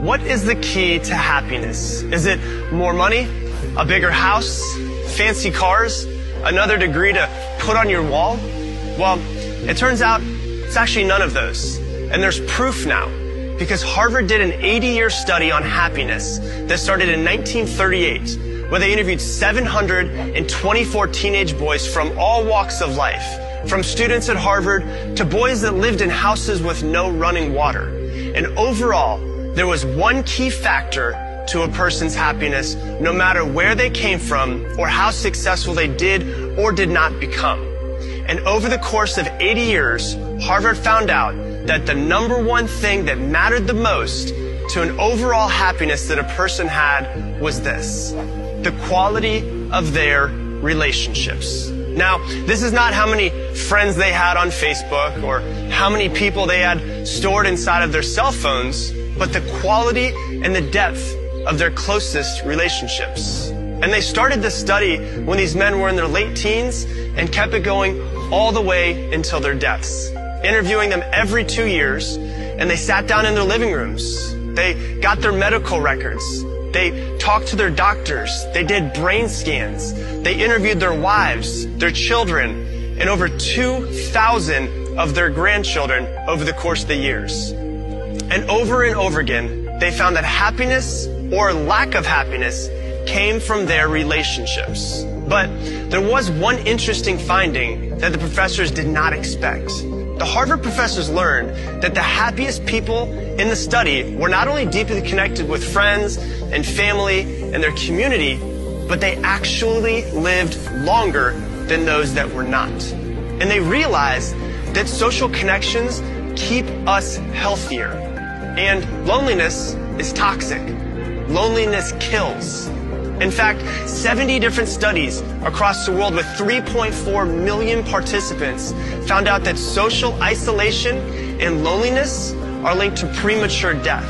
What is the key to happiness? Is it more money, a bigger house, fancy cars, another degree to put on your wall? Well, it turns out it's actually none of those. And there's proof now, because Harvard did an 80-year study on happiness that started in 1938, where they interviewed 724 teenage boys from all walks of life, from students at Harvard to boys that lived in houses with no running water. And overall, there was one key factor to a person's happiness, no matter where they came from or how successful they did or did not become. And over the course of 80 years, Harvard found out that the number one thing that mattered the most to an overall happiness that a person had was this: the quality of their relationships. Now, this is not how many friends they had on Facebook or how many people they had stored inside of their cell phones, but the quality and the depth of their closest relationships. And they started this study when these men were in their late teens and kept it going all the way until their deaths, interviewing them every 2 years, and they sat down in their living rooms. They got their medical records. They talked to their doctors. They did brain scans. They interviewed their wives, their children, and over 2,000 of their grandchildren over the course of the years. And over again, they found that happiness or lack of happiness came from their relationships. But there was one interesting finding that the professors did not expect. The Harvard professors learned that the happiest people in the study were not only deeply connected with friends and family and their community, but they actually lived longer than those that were not. And they realized that social connections keep us healthier. And loneliness is toxic. Loneliness kills. In fact, 70 different studies across the world with 3.4 million participants found out that social isolation and loneliness are linked to premature death.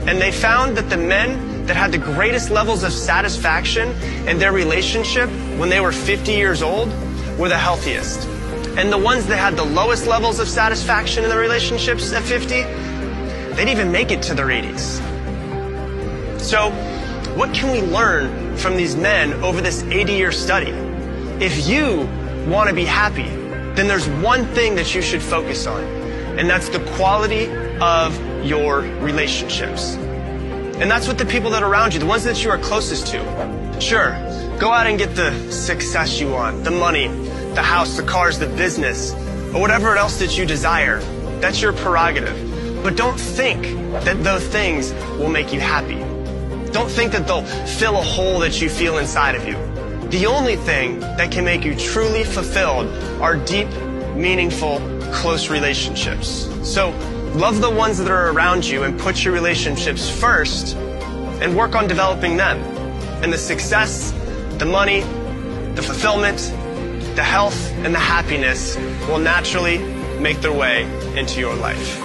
And they found that the men that had the greatest levels of satisfaction in their relationship when they were 50 years old were the healthiest. And the ones that had the lowest levels of satisfaction in their relationships at 50, they didn't even make it to their 80s. So, what can we learn from these men over this 80-year study? If you want to be happy, then there's one thing that you should focus on, and that's the quality of your relationships. And that's with the people that are around you, the ones that you are closest to. Sure, go out and get the success you want, the money, the house, the cars, the business, or whatever else that you desire. That's your prerogative. But don't think that those things will make you happy. Don't think that they'll fill a hole that you feel inside of you. The only thing that can make you truly fulfilled are deep, meaningful, close relationships. So love the ones that are around you and put your relationships first and work on developing them. And the success, the money, the fulfillment, the health, and the happiness will naturally make their way into your life.